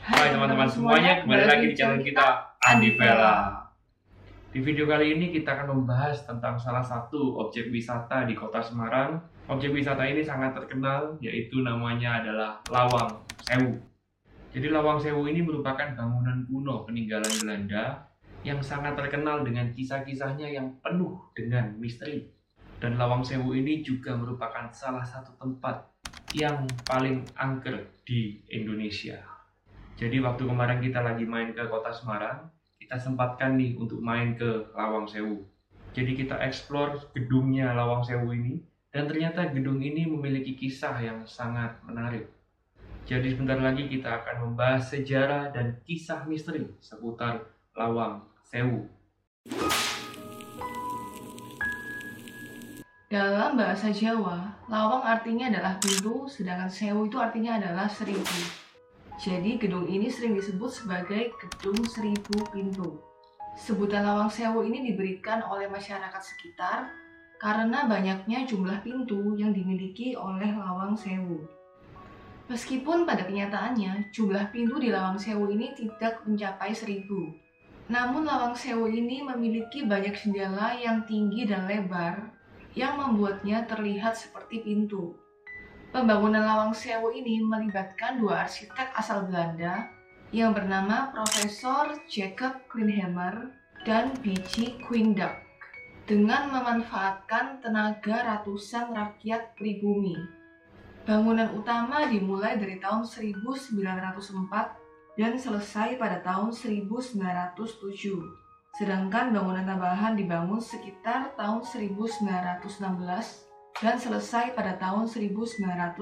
Hai teman-teman semuanya, kembali lagi di channel kita Andi Vela. Di video kali ini kita akan membahas tentang salah satu objek wisata di kota Semarang. Objek wisata ini sangat terkenal, yaitu namanya adalah Lawang Sewu. Jadi Lawang Sewu ini merupakan bangunan kuno peninggalan Belanda yang sangat terkenal dengan kisah-kisahnya yang penuh dengan misteri. Dan Lawang Sewu ini juga merupakan salah satu tempat yang paling angker di Indonesia. Jadi waktu kemarin kita lagi main ke kota Semarang, kita sempatkan nih untuk main ke Lawang Sewu. Jadi kita explore gedungnya Lawang Sewu ini, dan ternyata gedung ini memiliki kisah yang sangat menarik. Jadi sebentar lagi kita akan membahas sejarah dan kisah misteri seputar Lawang Sewu. Dalam bahasa Jawa, lawang artinya adalah pintu, sedangkan sewu itu artinya adalah 1000. Jadi gedung ini sering disebut sebagai Gedung 1000 Pintu. Sebutan Lawang Sewu ini diberikan oleh masyarakat sekitar karena banyaknya jumlah pintu yang dimiliki oleh Lawang Sewu. Meskipun pada kenyataannya jumlah pintu di Lawang Sewu ini tidak mencapai 1000. Namun Lawang Sewu ini memiliki banyak jendela yang tinggi dan lebar yang membuatnya terlihat seperti pintu. Pembangunan Lawang Sewu ini melibatkan dua arsitek asal Belanda yang bernama Profesor Jacob Kleinhammer dan B.J. Quindak dengan memanfaatkan tenaga ratusan rakyat pribumi. Bangunan utama dimulai dari tahun 1904 dan selesai pada tahun 1907. Sedangkan bangunan tambahan dibangun sekitar tahun 1916 dan selesai pada tahun 1918.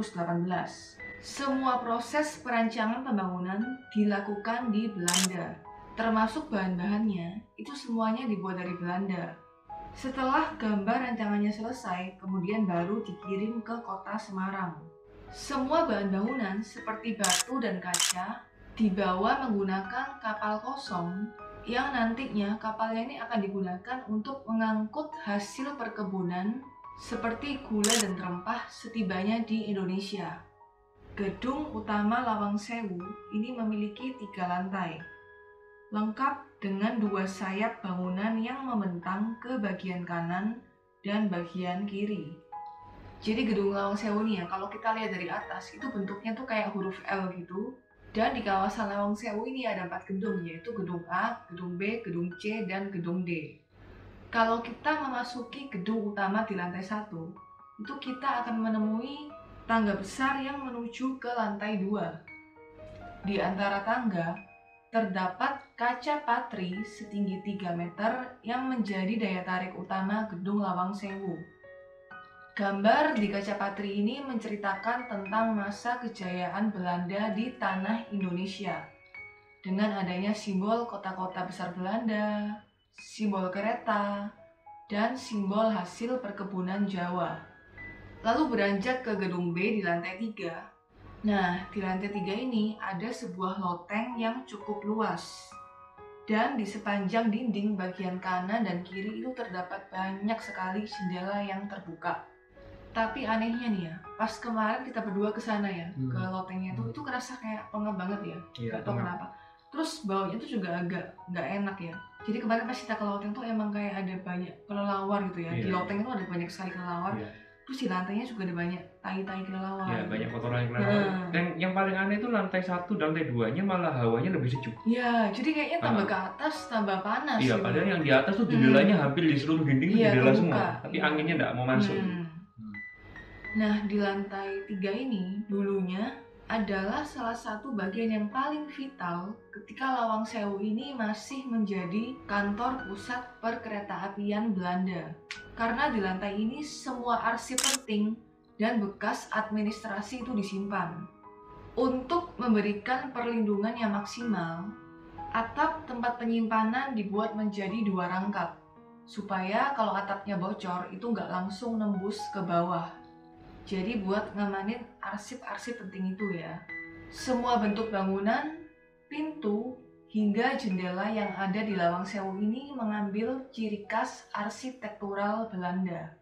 Semua proses perancangan pembangunan dilakukan di Belanda, termasuk bahan-bahannya, itu semuanya dibuat dari Belanda. Setelah gambar rancangannya selesai, kemudian baru dikirim ke kota Semarang. Semua bahan bangunan seperti batu dan kaca dibawa menggunakan kapal kosong yang nantinya kapalnya ini akan digunakan untuk mengangkut hasil perkebunan seperti gula dan rempah setibanya di Indonesia. Gedung utama Lawang Sewu ini memiliki 3 lantai, lengkap dengan 2 sayap bangunan yang membentang ke bagian kanan dan bagian kiri. Jadi gedung Lawang Sewu ini ya, kalau kita lihat dari atas itu bentuknya tuh kayak huruf L gitu. Dan di kawasan Lawang Sewu ini ada 4 gedung, yaitu gedung A, gedung B, gedung C, dan gedung D. Kalau kita memasuki gedung utama di lantai 1, itu kita akan menemui tangga besar yang menuju ke lantai 2. Di antara tangga, terdapat kaca patri setinggi 3 meter yang menjadi daya tarik utama gedung Lawang Sewu. Gambar di kaca patri ini menceritakan tentang masa kejayaan Belanda di tanah Indonesia, dengan adanya simbol kota-kota besar Belanda, simbol kereta, dan simbol hasil perkebunan Jawa. Lalu beranjak ke gedung B di lantai 3. Nah, di lantai 3 ini ada sebuah loteng yang cukup luas. Dan di sepanjang dinding bagian kanan dan kiri itu terdapat banyak sekali jendela yang terbuka. Tapi anehnya nih ya, pas kemarin kita berdua ke sana ya, ke lotengnya itu kerasa kayak pengap banget ya. Gak tau kenapa. Terus baunya tuh juga agak nggak enak ya. Jadi kemarin pas kita ke loteng tuh emang kayak ada banyak kelelawar gitu ya. Di loteng itu ada banyak sekali kelelawar. Terus di lantainya juga ada banyak tai-tai kelelawar. Iya, banyak kotoran kelelawar. Dan yang paling aneh itu lantai 1 dan lantai 2-nya malah hawanya lebih sejuk. Iya, jadi kayaknya tambah ke atas tambah panas. Iya, gitu. Padahal yang di atas tuh jendelanya hampir di seluruh dinding jendela semua. Tapi anginnya nggak mau masuk. Nah, di lantai 3 ini dulunya adalah salah satu bagian yang paling vital ketika Lawang Sewu ini masih menjadi kantor pusat perkeretaapian Belanda. Karena di lantai ini semua arsip penting dan bekas administrasi itu disimpan. Untuk memberikan perlindungan yang maksimal, atap tempat penyimpanan dibuat menjadi 2 rangkap, supaya kalau atapnya bocor itu nggak langsung nembus ke bawah. Jadi buat ngamanin arsip-arsip penting itu ya. Semua bentuk bangunan, pintu, hingga jendela yang ada di Lawang Sewu ini mengambil ciri khas arsitektural Belanda.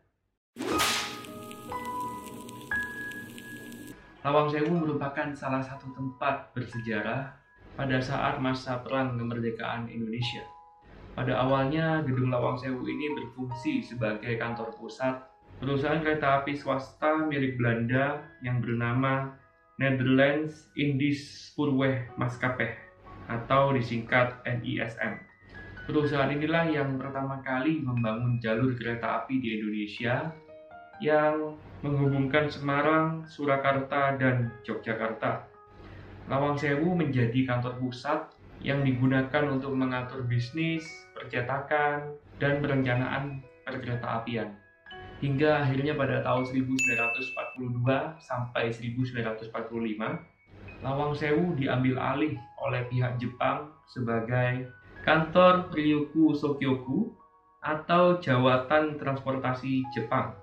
Lawang Sewu merupakan salah satu tempat bersejarah pada saat masa Perang Kemerdekaan Indonesia. Pada awalnya, Gedung Lawang Sewu ini berfungsi sebagai kantor pusat perusahaan kereta api swasta milik Belanda yang bernama Nederlands Indisch Spoorwegmaatschappij atau disingkat NISM. Perusahaan inilah yang pertama kali membangun jalur kereta api di Indonesia yang menghubungkan Semarang, Surakarta, dan Yogyakarta. Lawang Sewu menjadi kantor pusat yang digunakan untuk mengatur bisnis, percetakan, dan perencanaan perkereta-apian. Hingga akhirnya pada tahun 1942 sampai 1945, Lawang Sewu diambil alih oleh pihak Jepang sebagai Kantor Ryoku Sokyoku atau Jawatan Transportasi Jepang.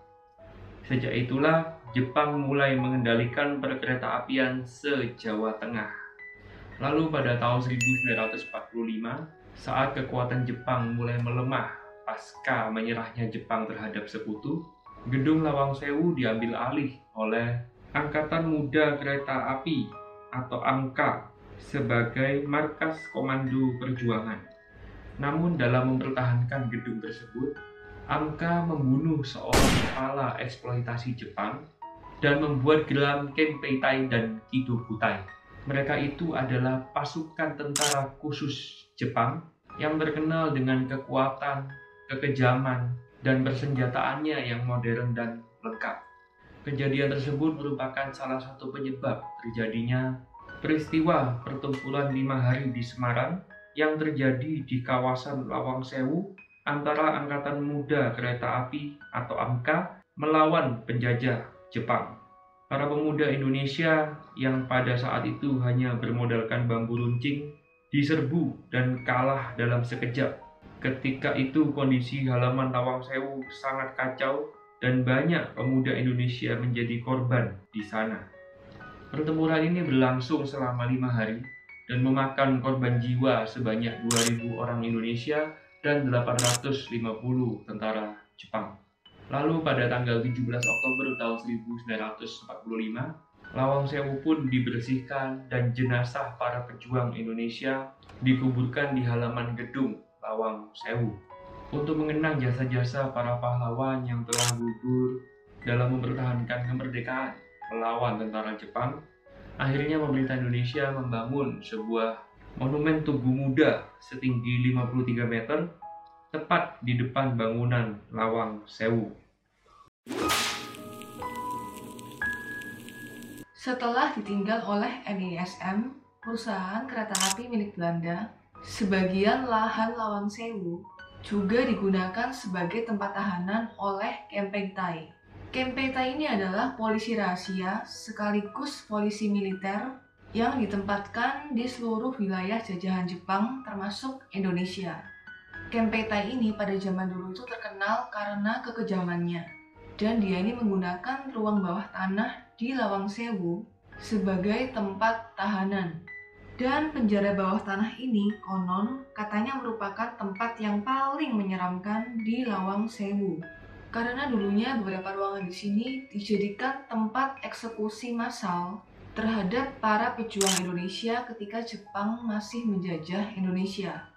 Sejak itulah Jepang mulai mengendalikan perkereta-apian se-Jawa Tengah. Lalu pada tahun 1945, saat kekuatan Jepang mulai melemah pasca menyerahnya Jepang terhadap sekutu, Gedung Lawang Sewu diambil alih oleh Angkatan Muda Kereta Api atau AMKA sebagai markas Komando Perjuangan. Namun dalam mempertahankan gedung tersebut, AMKA membunuh seorang kepala eksploitasi Jepang dan membuat gelar Kempeitai dan Kidobutai. Mereka itu adalah pasukan tentara khusus Jepang yang terkenal dengan kekuatan, kekejaman, dan persenjataannya yang modern dan lengkap. Kejadian tersebut merupakan salah satu penyebab terjadinya peristiwa pertempuran 5 hari di Semarang yang terjadi di kawasan Lawang Sewu antara Angkatan Muda Kereta Api atau AMKA melawan penjajah Jepang. Para pemuda Indonesia yang pada saat itu hanya bermodalkan bambu runcing diserbu dan kalah dalam sekejap. Ketika itu kondisi halaman Lawang Sewu sangat kacau dan banyak pemuda Indonesia menjadi korban di sana. Pertempuran ini berlangsung selama 5 hari dan memakan korban jiwa sebanyak 2.000 orang Indonesia dan 850 tentara Jepang. Lalu pada tanggal 17 Oktober tahun 1945, Lawang Sewu pun dibersihkan dan jenazah para pejuang Indonesia dikuburkan di halaman gedung Lawang Sewu untuk mengenang jasa-jasa para pahlawan yang telah gugur dalam mempertahankan kemerdekaan melawan tentara Jepang. Akhirnya pemerintah Indonesia membangun sebuah monumen Tugu Muda setinggi 53 meter tepat di depan bangunan Lawang Sewu. Setelah ditinggal oleh NISM, perusahaan kereta api milik Belanda, sebagian lahan Lawang Sewu juga digunakan sebagai tempat tahanan oleh Kempeitai. Kempeitai ini adalah polisi rahasia sekaligus polisi militer yang ditempatkan di seluruh wilayah jajahan Jepang termasuk Indonesia. Kempeitai ini pada zaman dulu itu terkenal karena kekejamannya, dan dia ini menggunakan ruang bawah tanah di Lawang Sewu sebagai tempat tahanan. Dan penjara bawah tanah ini konon katanya merupakan tempat yang paling menyeramkan di Lawang Sewu. Karena dulunya beberapa ruangan di sini dijadikan tempat eksekusi massal terhadap para pejuang Indonesia ketika Jepang masih menjajah Indonesia.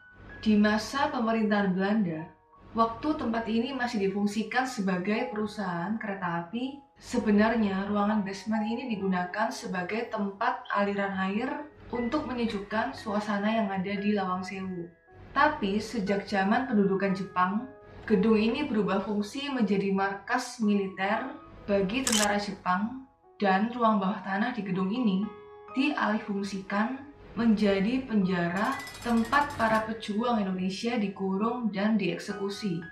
Di masa pemerintahan Belanda, waktu tempat ini masih difungsikan sebagai perusahaan kereta api, sebenarnya ruangan basement ini digunakan sebagai tempat aliran air untuk menyejukkan suasana yang ada di Lawang Sewu. Tapi sejak zaman pendudukan Jepang, gedung ini berubah fungsi menjadi markas militer bagi tentara Jepang, dan ruang bawah tanah di gedung ini dialihfungsikan menjadi penjara tempat para pejuang Indonesia dikurung dan dieksekusi.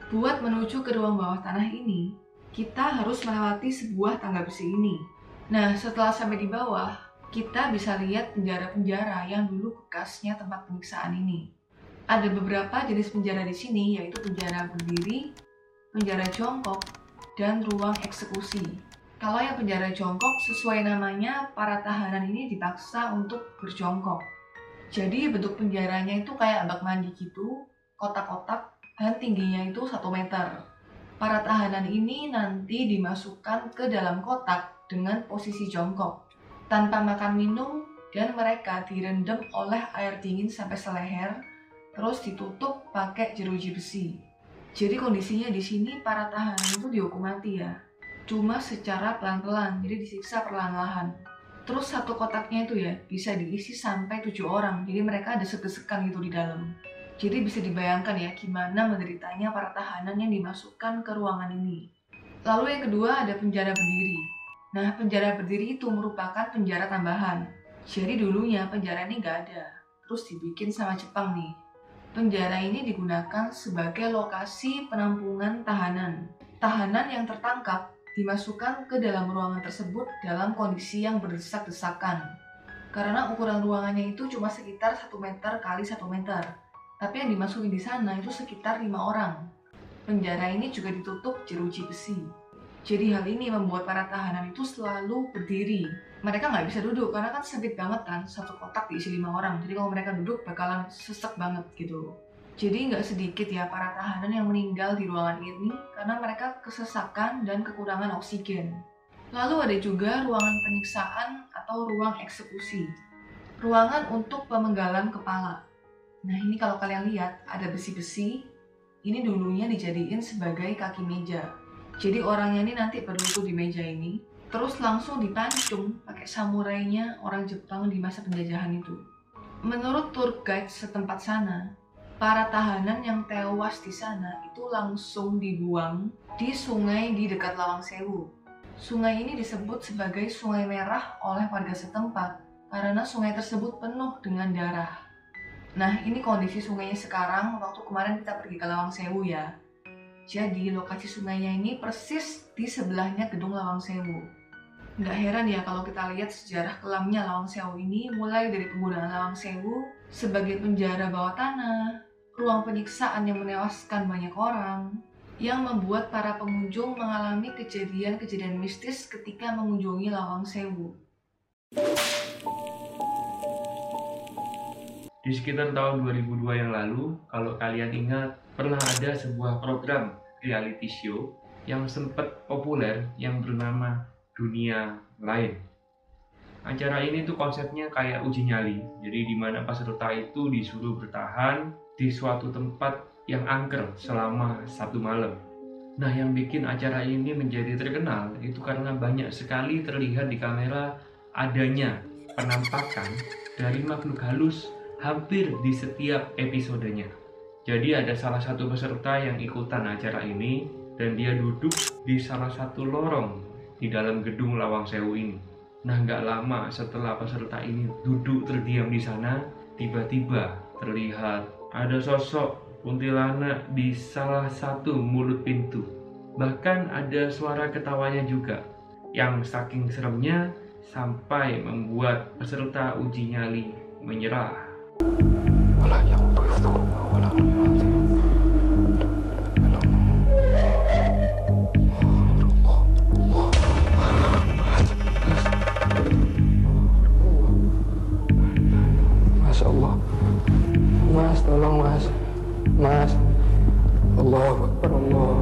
Buat menuju ke ruang bawah tanah ini, kita harus melewati sebuah tangga besi ini. Nah, setelah sampai di bawah, kita bisa lihat penjara-penjara yang dulu bekasnya tempat penyiksaan ini. Ada beberapa jenis penjara di sini, yaitu penjara berdiri, penjara jongkok, dan ruang eksekusi. Kalau yang penjara jongkok, sesuai namanya, para tahanan ini dipaksa untuk berjongkok. Jadi bentuk penjaranya itu kayak bak mandi gitu, kotak-kotak, dan tingginya itu 1 meter. Para tahanan ini nanti dimasukkan ke dalam kotak dengan posisi jongkok, tanpa makan minum dan mereka direndam oleh air dingin sampai seleher, terus ditutup pakai jeruji besi. Jadi kondisinya di sini para tahanan itu dihukum mati ya, cuma secara pelan-pelan, jadi disiksa perlahan-lahan. Terus satu kotaknya itu ya bisa diisi sampai 7 orang, jadi mereka ada sek-sekan gitu di dalam. Jadi bisa dibayangkan ya gimana menderitanya para tahanan yang dimasukkan ke ruangan ini. Lalu yang kedua ada penjara berdiri. Nah, penjara berdiri itu merupakan penjara tambahan. Jadi dulunya penjara ini nggak ada, terus dibikin sama Jepang nih. Penjara ini digunakan sebagai lokasi penampungan tahanan. Tahanan yang tertangkap dimasukkan ke dalam ruangan tersebut dalam kondisi yang berdesak-desakan. Karena ukuran ruangannya itu cuma sekitar 1 meter kali 1 meter. Tapi yang dimasukin di sana itu sekitar 5 orang. Penjara ini juga ditutup jeruji besi. Jadi hal ini membuat para tahanan itu selalu berdiri. Mereka nggak bisa duduk karena kan sempit banget kan, satu kotak diisi 5 orang. Jadi kalau mereka duduk bakalan sesek banget gitu. Jadi nggak sedikit ya para tahanan yang meninggal di ruangan ini karena mereka kesesakan dan kekurangan oksigen. Lalu ada juga ruangan penyiksaan atau ruang eksekusi. Ruangan untuk pemenggalan kepala. Nah ini kalau kalian lihat ada besi-besi, ini dulunya dijadiin sebagai kaki meja. Jadi orangnya ini nanti berlutut di meja ini, terus langsung dipancung pakai samurainya orang Jepang di masa penjajahan itu. Menurut tour guide setempat sana, para tahanan yang tewas di sana itu langsung dibuang di sungai di dekat Lawang Sewu. Sungai ini disebut sebagai Sungai Merah oleh warga setempat karena sungai tersebut penuh dengan darah. Nah ini kondisi sungainya sekarang waktu kemarin kita pergi ke Lawang Sewu ya. Jadi lokasi sungainya ini persis di sebelahnya gedung Lawang Sewu. Nggak heran ya kalau kita lihat sejarah kelamnya Lawang Sewu ini mulai dari penggunaan Lawang Sewu sebagai penjara bawah tanah, ruang penyiksaan yang menewaskan banyak orang, yang membuat para pengunjung mengalami kejadian-kejadian mistis ketika mengunjungi Lawang Sewu. Di sekitar tahun 2002 yang lalu, kalau kalian ingat, pernah ada sebuah program reality show yang sempat populer yang bernama Dunia Lain. Acara ini tuh konsepnya kayak uji nyali, jadi di mana peserta itu disuruh bertahan di suatu tempat yang angker selama 1 malam. Nah, yang bikin acara ini menjadi terkenal itu karena banyak sekali terlihat di kamera adanya penampakan dari makhluk halus hampir di setiap episodenya. Jadi ada salah satu peserta yang ikutan acara ini dan dia duduk di salah satu lorong di dalam gedung Lawang Sewu ini. Nah, nggak lama setelah peserta ini duduk terdiam di sana, tiba-tiba terlihat ada sosok kuntilanak di salah satu mulut pintu. Bahkan ada suara ketawanya juga, yang saking seremnya sampai membuat peserta uji nyali menyerah. Masya Allah, Mas, tolong Mas, Mas, Allahu Akbar, Allah.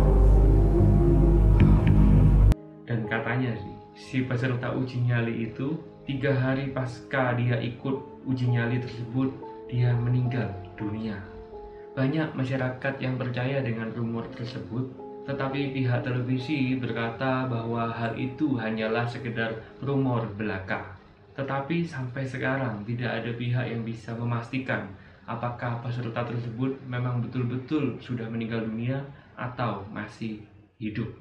Dan katanya si peserta uji nyali itu 3 hari pasca dia ikut uji nyali tersebut, dia meninggal dunia. Banyak masyarakat yang percaya dengan rumor tersebut, tetapi pihak televisi berkata bahwa hal itu hanyalah sekedar rumor belaka. Tetapi sampai sekarang tidak ada pihak yang bisa memastikan apakah peserta tersebut memang betul-betul sudah meninggal dunia atau masih hidup.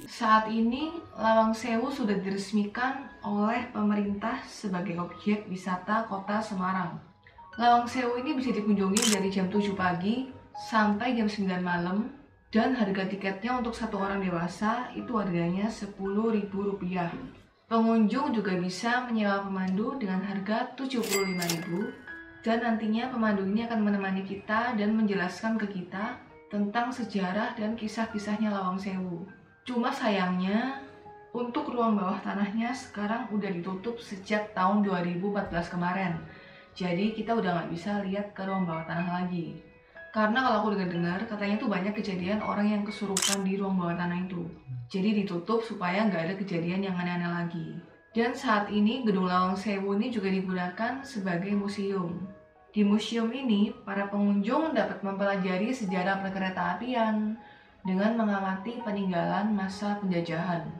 Saat ini, Lawang Sewu sudah diresmikan oleh pemerintah sebagai objek wisata Kota Semarang. Lawang Sewu ini bisa dikunjungi dari jam 7 pagi sampai jam 9 malam, dan harga tiketnya untuk satu orang dewasa itu harganya Rp10.000. Pengunjung juga bisa menyewa pemandu dengan harga Rp75.000, dan nantinya pemandu ini akan menemani kita dan menjelaskan ke kita tentang sejarah dan kisah-kisahnya Lawang Sewu. Cuma sayangnya, untuk ruang bawah tanahnya sekarang udah ditutup sejak tahun 2014 kemarin. Jadi kita udah nggak bisa lihat ke ruang bawah tanah lagi. Karena kalau aku dengar katanya tuh banyak kejadian orang yang kesurupan di ruang bawah tanah itu. Jadi ditutup supaya nggak ada kejadian yang aneh-aneh lagi. Dan saat ini Gedung Lawang Sewu ini juga digunakan sebagai museum. Di museum ini, para pengunjung dapat mempelajari sejarah perkereta-apian dengan mengamati peninggalan masa penjajahan,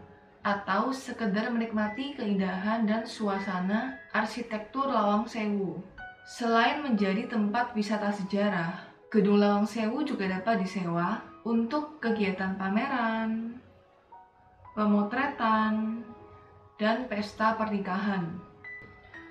atau sekedar menikmati keindahan dan suasana arsitektur Lawang Sewu. Selain menjadi tempat wisata sejarah, Gedung Lawang Sewu juga dapat disewa untuk kegiatan pameran, pemotretan, dan pesta pernikahan.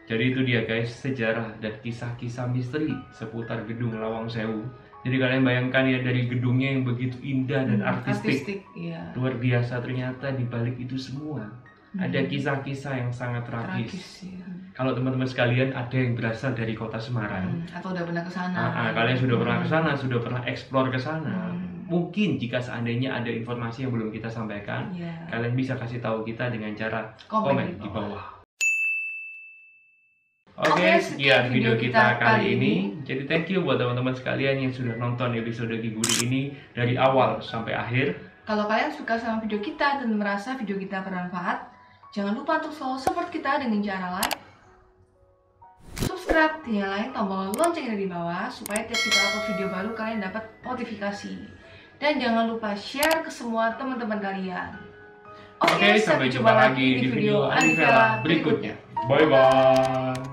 Jadi itu dia guys, sejarah dan kisah-kisah misteri seputar Gedung Lawang Sewu. Jadi kalian bayangkan ya, dari gedungnya yang begitu indah dan artistik, ya. luar biasa, ternyata di balik itu semua ada kisah-kisah yang sangat tragis. Ya. Kalau teman-teman sekalian ada yang berasal dari kota Semarang, atau udah pernah ke sana, kalian sudah pernah ke sana, sudah pernah eksplor ke sana. Mungkin jika seandainya ada informasi yang belum kita sampaikan, kalian bisa kasih tahu kita dengan cara komen di bawah. Oke, sekian video kita kali ini. Jadi thank you buat teman-teman sekalian yang sudah nonton episode Gibudi ini dari awal sampai akhir. Kalau kalian suka sama video kita dan merasa video kita bermanfaat, jangan lupa untuk selalu support kita dengan cara like, subscribe, dan nyalain tombol lonceng di bawah supaya tiap kita upload video baru kalian dapat notifikasi. Dan jangan lupa share ke semua teman-teman kalian. Oke, sampai jumpa lagi di video Andi Vela berikutnya. Bye bye.